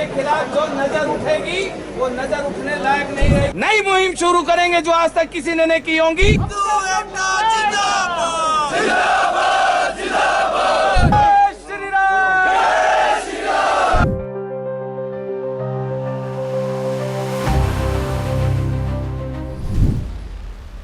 के खिलाफ जो नजर उठेगी वो नजर उठने लायक नहीं रहेगी। नई मुहिम शुरू करेंगे जो आज तक किसी ने नहीं की होंगी।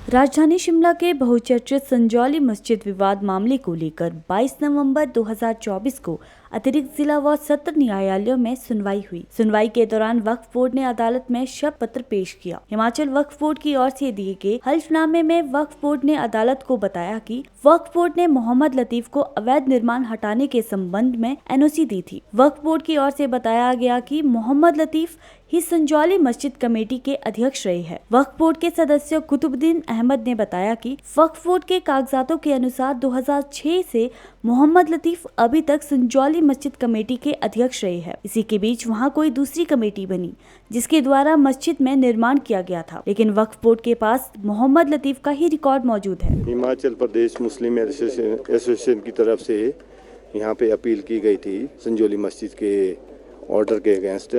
राजधानी शिमला के बहुचर्चित संजौली मस्जिद विवाद मामले को लेकर 22 नवंबर 2024 को अतिरिक्त जिला व सत्र न्यायालयों में सुनवाई हुई। सुनवाई के दौरान वक्फ बोर्ड ने अदालत में शपथ पत्र पेश किया। हिमाचल वक्फ बोर्ड की ओर से दिए गए हल्फनामे में वक्फ बोर्ड ने अदालत को बताया कि वक्फ बोर्ड ने मोहम्मद लतीफ को अवैध निर्माण हटाने के संबंध में एनओसी दी थी। वक्फ बोर्ड की ओर से बताया गया कि मोहम्मद लतीफ ही संजौली मस्जिद कमेटी के अध्यक्ष रहे हैं। वक्फ बोर्ड के सदस्य कुतुबुद्दीन अहमद ने बताया कि वक्फ बोर्ड के कागजातों के अनुसार 2006 से मोहम्मद लतीफ अभी तक संजौली मस्जिद कमेटी के अध्यक्ष रहे हैं। इसी के बीच वहां कोई दूसरी कमेटी बनी जिसके द्वारा मस्जिद में निर्माण किया गया था, लेकिन वक्फ बोर्ड के पास मोहम्मद लतीफ का ही रिकॉर्ड मौजूद है। हिमाचल प्रदेश मुस्लिम एसोसिएशन की तरफ से यहाँ पे अपील की गई थी संजौली मस्जिद के ऑर्डर के अगेंस्ट,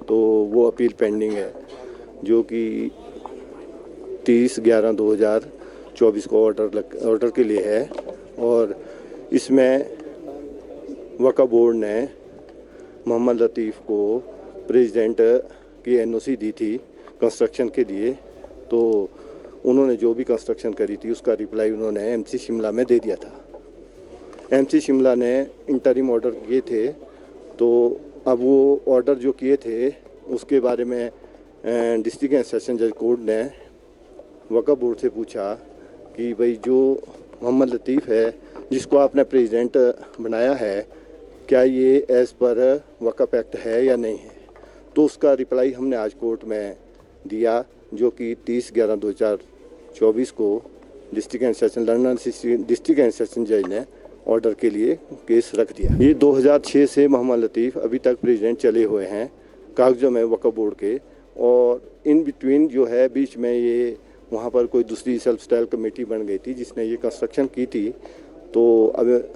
तो वो अपील पेंडिंग है जो कि 30/11/2024 को ऑर्डर के लिए है। और इसमें वक्फ बोर्ड ने मोहम्मद लतीफ़ को प्रेसिडेंट की एनओसी दी थी कंस्ट्रक्शन के लिए, तो उन्होंने जो भी कंस्ट्रक्शन करी थी उसका रिप्लाई उन्होंने एमसी शिमला में दे दिया था। एमसी शिमला ने इंटरिम ऑर्डर किए थे, तो अब वो ऑर्डर जो किए थे उसके बारे में डिस्ट्रिक्ट एंड सेशन जज कोर्ट ने वक्फ बोर्ड से पूछा कि भाई जो मोहम्मद लतीफ़ है जिसको आपने प्रेसिडेंट बनाया है, क्या ये एज़ पर वक्फ एक्ट है या नहीं है। तो उसका रिप्लाई हमने आज कोर्ट में दिया जो कि 30/11/2024 को district and session London district and session जज ने ऑर्डर के लिए केस रख दिया। ये 2006 से मोहम्मद लतीफ़ अभी तक प्रेसिडेंट चले हुए हैं कागजों में वक्फ बोर्ड के, और इन बिटवीन जो है बीच में ये वहाँ पर कोई दूसरी सेल्फ स्टाइल कमेटी बन गई थी जिसने ये कंस्ट्रक्शन की थी। तो अब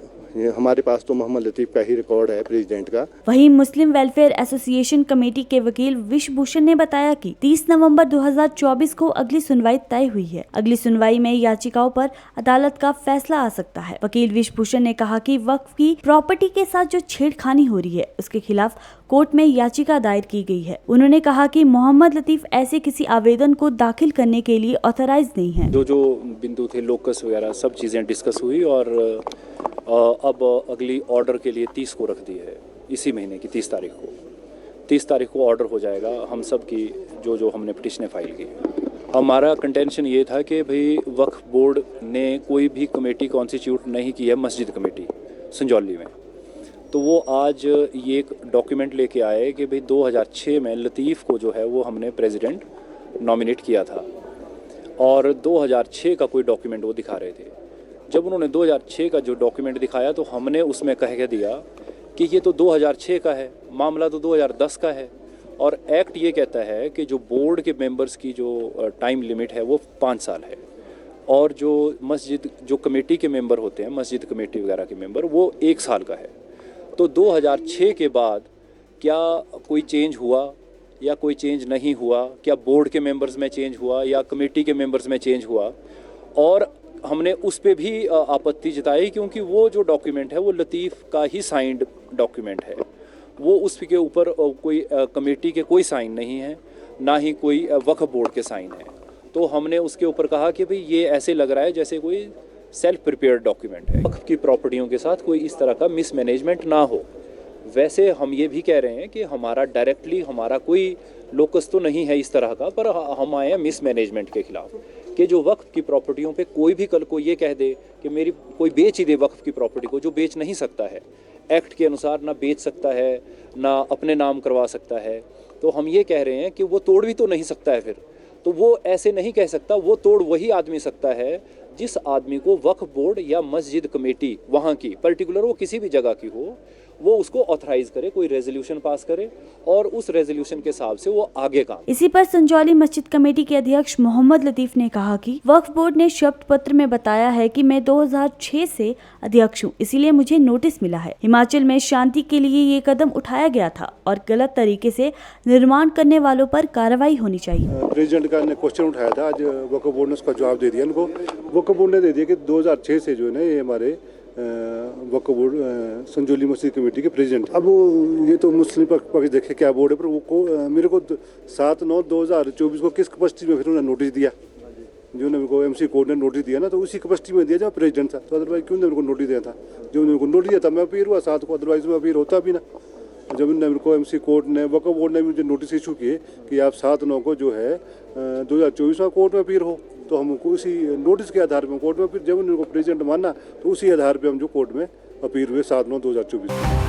हमारे पास तो मोहम्मद लतीफ़ का ही रिकॉर्ड है प्रेसिडेंट का। वहीं मुस्लिम वेलफेयर एसोसिएशन कमेटी के वकील विश्वभूषण ने बताया कि 30 नवंबर 2024 को अगली सुनवाई तय हुई है। अगली सुनवाई में याचिकाओं पर अदालत का फैसला आ सकता है। वकील विश्वभूषण ने कहा कि वक्फ की प्रॉपर्टी के साथ जो छेड़खानी हो रही है उसके खिलाफ कोर्ट में याचिका दायर की गई है। उन्होंने कहा कि मोहम्मद लतीफ ऐसे किसी आवेदन को दाखिल करने के लिए ऑथराइज नहीं है। जो बिंदु थे लोकस वगैरह सब चीज़ें डिस्कस हुई और अब अगली ऑर्डर के लिए 30 को रख दी है। इसी महीने की 30 तारीख को ऑर्डर हो जाएगा हम सब की जो हमने पिटिशनें फाइल की। हमारा कंटेंशन ये था कि भाई वक्फ बोर्ड ने कोई भी कमेटी कॉन्स्टिट्यूट नहीं की है मस्जिद कमेटी संजौली में, तो वो आज ये एक डॉक्यूमेंट लेके आए कि भाई 2006 में लतीफ़ को जो है वो हमने प्रेसिडेंट नॉमिनेट किया था, और 2006 का कोई डॉक्यूमेंट वो दिखा रहे थे। जब उन्होंने 2006 का जो डॉक्यूमेंट दिखाया तो हमने उसमें कह के दिया कि ये तो 2006 का है, मामला तो 2010 का है, और एक्ट ये कहता है कि जो बोर्ड के मेंबर्स की जो टाइम लिमिट है वो 5 साल है, और जो मस्जिद जो कमेटी के मेंबर होते हैं मस्जिद कमेटी वगैरह के मेंबर वो 1 साल का है। तो 2006 के बाद क्या कोई चेंज हुआ या कोई चेंज नहीं हुआ, क्या बोर्ड के मेंबर्स में चेंज हुआ या कमेटी के मेंबर्स में चेंज हुआ, और हमने उस पे भी आपत्ति जताई क्योंकि वो जो डॉक्यूमेंट है वो लतीफ़ का ही साइंड डॉक्यूमेंट है। वो उसके ऊपर कोई कमेटी के कोई साइन नहीं है, ना ही कोई वक्फ बोर्ड के साइन है। तो हमने उसके ऊपर कहा कि भाई ये ऐसे लग रहा है जैसे कोई सेल्फ प्रिपेयर्ड डॉक्यूमेंट है, वक्फ की प्रॉपर्टियों के साथ कोई इस तरह का मिसमैनेजमेंट ना हो। वैसे हम ये भी कह रहे हैं कि हमारा डायरेक्टली हमारा कोई लोकस तो नहीं है इस तरह का, पर हम आए हैं मिसमैनेजमेंट के खिलाफ कि जो वक्फ की प्रॉपर्टियों पे कोई भी कल को ये कह दे कि मेरी कोई बेच ही दे वक्फ की प्रॉपर्टी को, जो बेच नहीं सकता है, एक्ट के अनुसार ना बेच सकता है ना अपने नाम करवा सकता है। तो हम ये कह रहे हैं कि वो तोड़ भी तो नहीं सकता है, फिर तो वो ऐसे नहीं कह सकता। वो तोड़ वही आदमी सकता है जिस आदमी को वक्फ बोर्ड या मस्जिद कमेटी वहाँ की पर्टिकुलर वो किसी भी जगह की हो, वो उसको ऑथराइज करे, कोई रेजोल्यूशन पास करे और उस रेजोल्यूशन के हिसाब से वो आगे काम। इसी पर संजौली मस्जिद कमेटी के अध्यक्ष मोहम्मद लतीफ ने कहा कि वक्फ बोर्ड ने शपथ पत्र में बताया है कि मैं 2006 से अध्यक्ष हूँ, इसीलिए मुझे नोटिस मिला है। हिमाचल में शांति के लिए ये कदम उठाया गया था और गलत तरीके से निर्माण करने वालों पर कार्रवाई होनी चाहिए। प्रेसिडेंट का ने क्वेश्चन उठाया था, आज वक्फ बोर्ड ने उसका जवाब दे दिया इनको। वक्फ बोर्ड ने दे दिया कि 2006 से जो है ना ये हमारे वक्फ बोर्ड संजौली मस्जिद कमेटी के प्रेसिडेंट। अब ये तो मुस्लिम पक्ष देखे क्या बोर्ड है, पर वो मेरे को 7/9/2024 को किस कैपेसिटी में फिर उन्होंने नोटिस दिया, जो मेरे को एमसी कोर्ट ने नोटिस दिया ना, तो उसी कैपेसिटी में दिया जब प्रेसिडेंट था। तो अदरवाइज क्यों मेरे को नोटिस दिया था? जो मेरे को नोटिस दिया था मैं अपील हुआ 7 को, अदरवाइज मैं अपील होता भी ना। जब मेरे को एमसी कोर्ट ने, वक्फ बोर्ड ने मुझे नोटिस इशू किए कि आप 7/9 को जो है 2024 में कोर्ट में अपील हो, तो हमको उसी नोटिस के आधार पर कोर्ट में, फिर जब उनको प्रेसिडेंट माना तो उसी आधार पर हम जो कोर्ट में अपील हुए 7/9/2024।